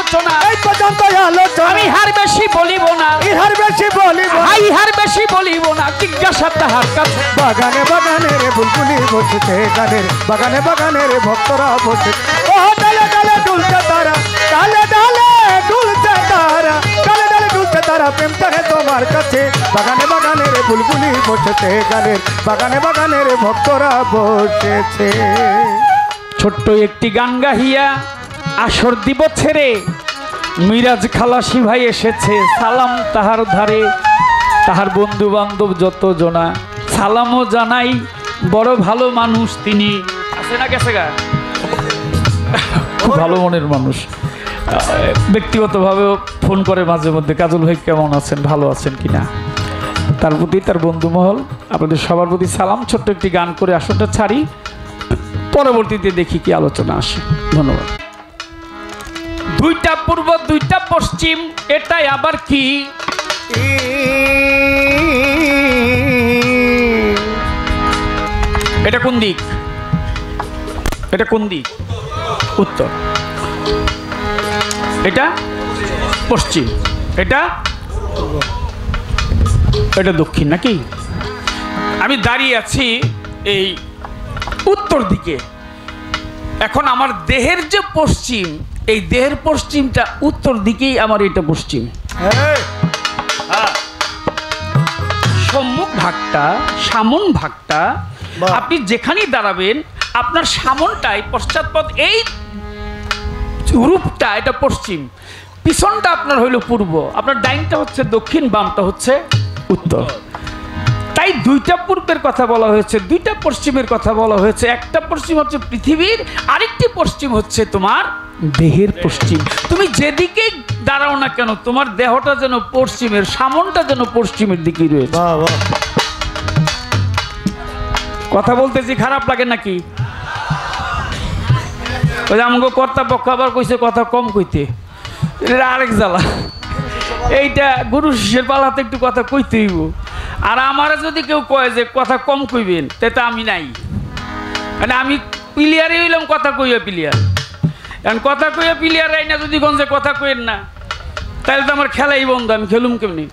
আলোচনা, এই পর্যন্ত আলোচনা। আমি হার বেশি বলিব না, ইহার বেশি বলিব, হাই হার বেশি বলিব না, জিজ্ঞাসা তাহার কাছে। বাগানে বাগানে রে বুলবুলি বসেছে গানের, বাগানে বাগানে রে ভক্তরা বসেছে। ও ডালে ডালে দুলছে তারা, ডালে ডালে দুলছে তারা, ডালে ডালে দুলছে তারা, প্রেম চাহে তোমার কাছে। বাগানে বাগানে রে বুলবুলি বসেছে গানের, বাগানে বাগানে রে ভক্তরা বসেছে। ছোট্ট একটি গান গাহিয়া আসর দিব ছেড়ে, মিরাজ খালাসি ভাই এসেছে, সালাম তাহার ধারে। তাহার বন্ধু বান্ধব যত জনা সালামও জানাই, বড় ভালো মানুষ তিনি। আছে না গেছে গা, খুব ভালো মনের মানুষ। ব্যক্তিগতভাবেও ফোন করে মাঝে মধ্যে, কাজল ভাই কেমন আছেন, ভালো আছেন কিনা। তার প্রতি, তার বন্ধু মহল, আপনাদের সবার প্রতি সালাম। ছোট্ট একটি গান করে আসরটা ছাড়ি, পরবর্তীতে দেখি কি আলোচনা আসে। ধন্যবাদ। দুইটা পূর্ব দুইটা পশ্চিম, এটাই আবার কি? এটা কোন দিক? এটা কোন দিক? উত্তর। এটা পশ্চিম, এটা এটা দক্ষিণ নাকি? আমি দাঁড়িয়ে আছি এই উত্তর দিকে। এখন আমার দেহের যে পশ্চিম, এই দেহের পশ্চিমটা উত্তর দিকেই আমার এটা পশ্চিম। সম্মুখ ভাগটা, সামন ভাগটা, আপনি যেখানেই দাঁড়াবেন আপনার সামনটাই পশ্চাৎপদ, এই রূপটা এটা পশ্চিম, পিছনটা আপনার হইল পূর্ব, আপনার ডাইনটা হচ্ছে দক্ষিণ, বামটা হচ্ছে উত্তর। তাই দুইটা পূর্বের কথা বলা হয়েছে, দুইটা পশ্চিমের কথা বলা হয়েছে। একটা পশ্চিম হচ্ছে পৃথিবীর, আরেকটি পশ্চিম হচ্ছে তোমার দেহের পশ্চিম। তুমি যেদিকে দাঁড়াও না কেন, তোমার দেহটা যেন পশ্চিমের, সামনটা যেন পশ্চিমের দিকেই রয়েছে। কথা বলতেছি খারাপ লাগে নাকি? ওই আমাকে কর্তা পক্ষ আবার কইছে কথা কম কইতে, এটা আরেক জ্বালা। এইটা গুরু শিষ্যের পালাতে একটু কথা কইতে হইব। আর আমার যদি কেউ কয় যে কথা কম কইবেন, সেটা আমি নাই, মানে আমি প্লেয়ারই হইলাম, কথা কইয়া প্লেয়ার। কারণ কথা কইয়া প্লেয়ার আই না, যদি গঞ্জে কথা কইেন না, তাহলে তো আমার খেলাই বন্ধ, আমি খেলুম কেমনি?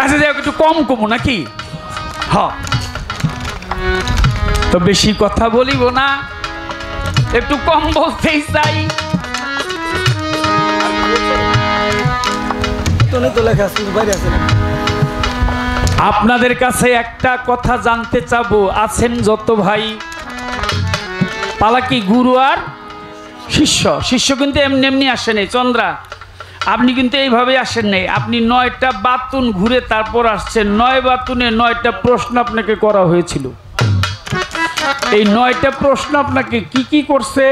আচ্ছা যাই একটু কম কমো নাকি? হ, তো বেশি কথা বলিব না, একটু কম বলতেই চাই। আপনাদের কাছে একটা কথা জানতে চাবো, আছেন যত ভাই, পালা কি গুরু আর শিষ্য? শিষ্য কিন্তু এমনি এমনি আসেনি চন্দ্রা, আপনি কিন্তু এইভাবে আসেন নাই। আপনি 9টা বাতুন ঘুরে তারপর আসছেন। 9 বাতুনে 9টা প্রশ্ন আপনাকে করা হয়েছিল। এই 9টা প্রশ্ন আপনাকে কি কি করছে,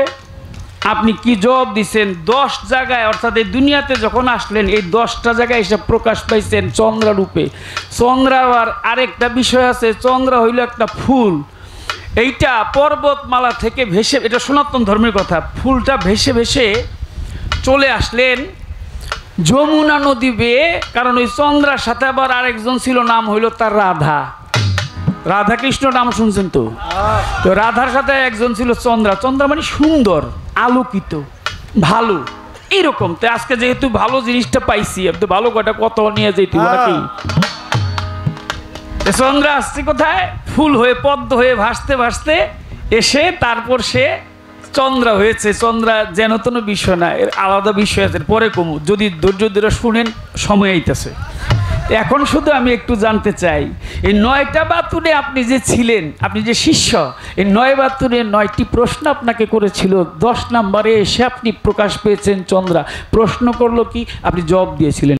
আপনি কি জবাব দিচ্ছেন? 10 জায়গায়, অর্থাৎ এই দুনিয়াতে যখন আসলেন এই 10টা জায়গায় এসে প্রকাশ পাইছেন চন্দ্রা রূপে। চন্দ্রা আরেকটা বিষয় আছে, চন্দ্রা হইল একটা ফুল, এইটা পর্বতমালা থেকে ভেসে, এটা সনাতন ধর্মের কথা, ফুলটা ভেসে ভেসে চলে আসলেন যমুনা নদী বেয়ে। কারণ ওই চন্দ্রার সাথে আবার আরেকজন ছিল, নাম হইল তার রাধা। রাধা কৃষ্ণ নাম শুনছেন তো? তো রাধার সাথে একজন ছিল চন্দ্রা। চন্দ্রা মানে সুন্দর, আলোকিত, ভালো, এইরকম। তো আজকে যেহেতু ভালো জিনিসটা পাইছি, আপনি ভালো কটা কত নিয়ে যেত নাকি? চন্দ্রা আসছে কোথায়? ফুল হয়ে, পদ্ম হয়ে ভাসতে ভাসতে এসে তারপর সে চন্দ্রা হয়েছে। চন্দ্রা যেন তেন বিষয় না, এর আলাদা বিষয় আছে, পরে কমু, যদি ধৈর্য ধরে শুনেন, সময় আইতেছে। এখন শুধু আমি একটু জানতে চাই, এই 9টা বাতুনে আপনি যে ছিলেন, আপনি যে শিষ্য, এই 9 বাতুনে 9টি প্রশ্ন আপনাকে করেছিল। 10 নম্বরে এসে আপনি প্রকাশ পেয়েছেন চন্দ্রা। প্রশ্ন করলো কি, আপনি জবাব দিয়েছিলেন।